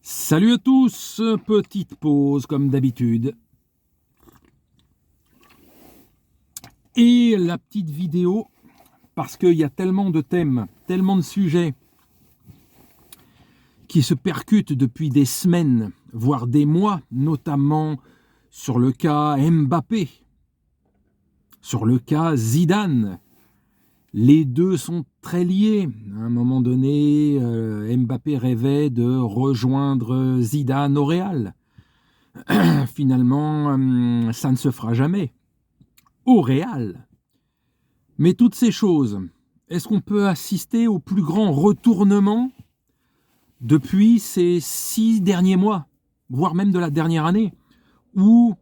Salut à tous, petite pause comme d'habitude. Et la petite vidéo, parce qu'il y a tellement de thèmes, tellement de sujets qui se percutent depuis des semaines, voire des mois, notamment sur le cas Mbappé, sur le cas Zidane. Les deux sont très liés. À un moment donné, Mbappé rêvait de rejoindre Zidane au Real. Finalement, ça ne se fera jamais. Au Real. Mais toutes ces choses, est-ce qu'on peut assister au plus grand retournement depuis ces 6 derniers mois, voire même de la dernière année, où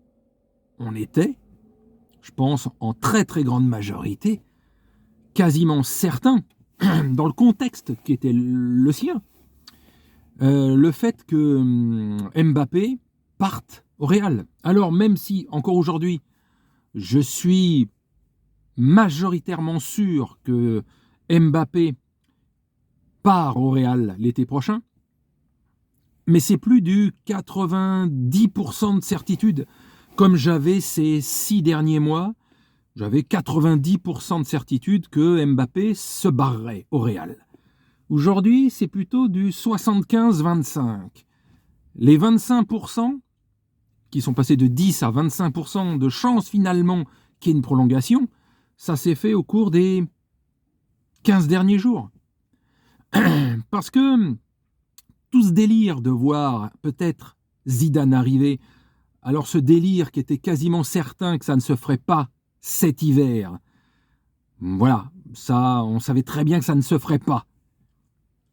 on était, je pense en très très grande majorité, quasiment certain, dans le contexte qui était le sien, le fait que Mbappé parte au Real. Alors même si, encore aujourd'hui, je suis majoritairement sûr que Mbappé part au Real l'été prochain, mais c'est plus du 90% de certitude. Comme j'avais ces 6 derniers mois, j'avais 90% de certitude que Mbappé se barrerait au Real. Aujourd'hui, c'est plutôt du 75-25. Les 25% qui sont passés de 10 à 25% de chance finalement qu'il y ait une prolongation, ça s'est fait au cours des 15 derniers jours. Parce que tout ce délire de voir peut-être Zidane arriver, alors ce délire qui était quasiment certain que ça ne se ferait pas cet hiver, voilà, ça, on savait très bien que ça ne se ferait pas.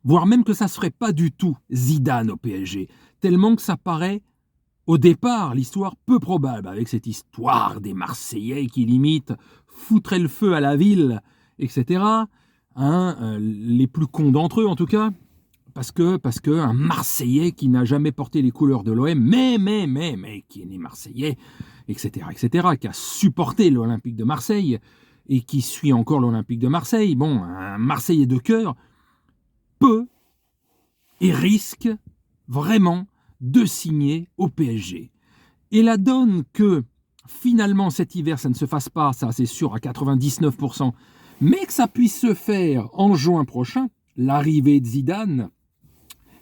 Voire même que ça ne se ferait pas du tout, Zidane au PSG, tellement que ça paraît, au départ, l'histoire peu probable, avec cette histoire des Marseillais qui limite foutraient le feu à la ville, etc. Les plus cons d'entre eux, en tout cas, parce que un Marseillais qui n'a jamais porté les couleurs de l'OM, mais qui est né Marseillais, etc., qui a supporté l'Olympique de Marseille et qui suit encore l'Olympique de Marseille, bon, un Marseillais de cœur peut et risque vraiment de signer au PSG. Et la donne que finalement cet hiver ça ne se fasse pas, ça c'est sûr à 99%, mais que ça puisse se faire en juin prochain, l'arrivée de Zidane,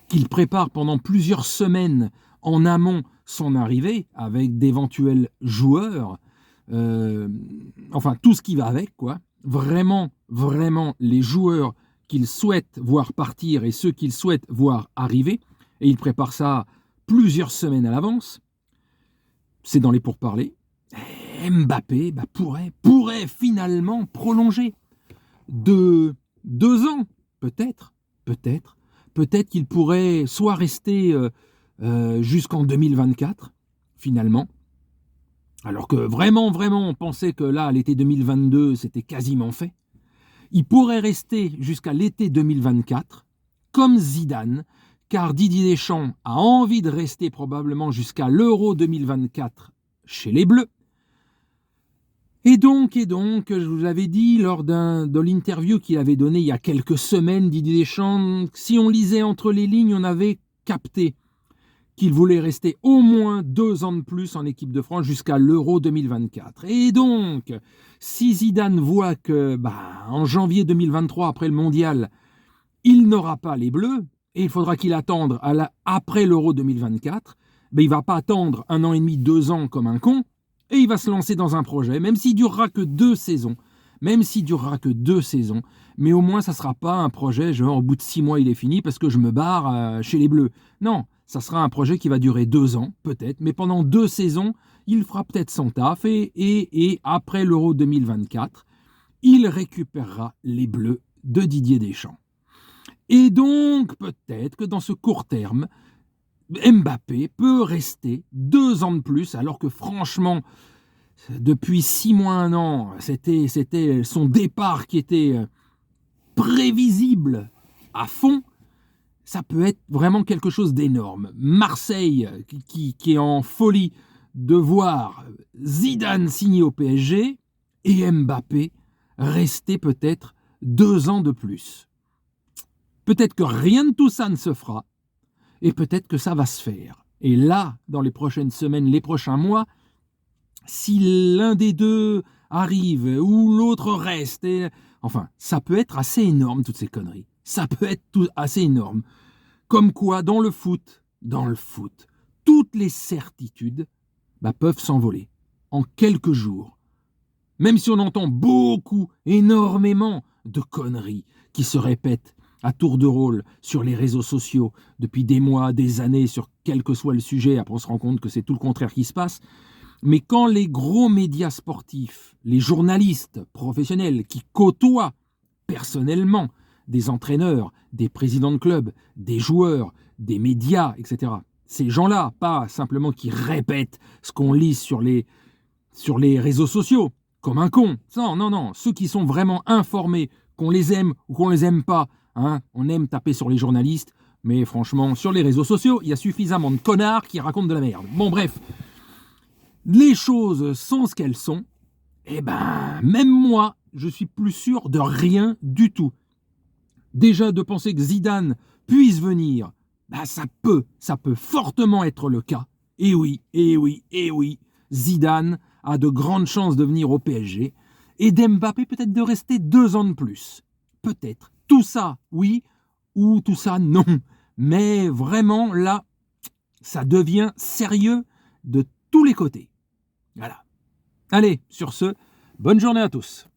qu'il prépare pendant plusieurs semaines en amont son arrivée avec d'éventuels joueurs, enfin tout ce qui va avec, quoi. Vraiment les joueurs qu'il souhaite voir partir et ceux qu'il souhaite voir arriver, et il prépare ça plusieurs semaines à l'avance. C'est dans les pourparlers. Mbappé pourrait finalement prolonger de 2 ans, peut-être qu'il pourrait soit rester jusqu'en 2024, finalement, alors que vraiment, on pensait que là, l'été 2022, c'était quasiment fait. Il pourrait rester jusqu'à l'été 2024, comme Zidane, car Didier Deschamps a envie de rester probablement jusqu'à l'Euro 2024 chez les Bleus. Et donc, je vous l'avais dit lors de l'interview qu'il avait donnée il y a quelques semaines, Didier Deschamps, si on lisait entre les lignes, on avait capté qu'il voulait rester au moins 2 ans de plus en équipe de France jusqu'à l'Euro 2024. Et donc, si Zidane voit que en janvier 2023, après le Mondial, il n'aura pas les Bleus, et il faudra qu'il attende après l'Euro 2024, il ne va pas attendre 1 an et demi, 2 ans comme un con, et il va se lancer dans un projet, même s'il durera que 2 saisons, mais au moins ça ne sera pas un projet genre au bout de 6 mois il est fini parce que je me barre chez les Bleus. Non, ça sera un projet qui va durer 2 ans peut-être, mais pendant 2 saisons, il fera peut-être son taf et après l'Euro 2024, il récupérera les Bleus de Didier Deschamps. Et donc peut-être que dans ce court terme, Mbappé peut rester 2 ans de plus, alors que franchement, depuis 6 mois, 1 an, c'était son départ qui était prévisible à fond. Ça peut être vraiment quelque chose d'énorme. Marseille, qui est en folie de voir Zidane signer au PSG et Mbappé rester peut-être 2 ans de plus. Peut-être que rien de tout ça ne se fera, Et peut-être que ça va se faire. Et là, dans les prochaines semaines, les prochains mois, si l'un des deux arrive ou l'autre reste, enfin, ça peut être assez énorme, toutes ces conneries. Ça peut être assez énorme. Comme quoi, dans le foot, toutes les certitudes peuvent s'envoler en quelques jours. Même si on entend beaucoup, énormément de conneries qui se répètent à tour de rôle sur les réseaux sociaux depuis des mois, des années, sur quel que soit le sujet, après on se rend compte que c'est tout le contraire qui se passe. Mais quand les gros médias sportifs, les journalistes professionnels qui côtoient personnellement des entraîneurs, des présidents de clubs, des joueurs, des médias, etc., ces gens-là, pas simplement qui répètent ce qu'on lit sur les réseaux sociaux, comme un con. Non, ceux qui sont vraiment informés, qu'on les aime ou qu'on les aime pas, hein, on aime taper sur les journalistes, mais franchement, sur les réseaux sociaux, il y a suffisamment de connards qui racontent de la merde. Bon, bref, les choses sont ce qu'elles sont, même moi, je suis plus sûr de rien du tout. Déjà, de penser que Zidane puisse venir, ça peut fortement être le cas. Et oui, Zidane a de grandes chances de venir au PSG et d'Mbappé peut-être de rester 2 ans de plus. Peut-être. Tout ça, oui, ou tout ça, non. Mais vraiment, là, ça devient sérieux de tous les côtés. Voilà. Allez, sur ce, bonne journée à tous.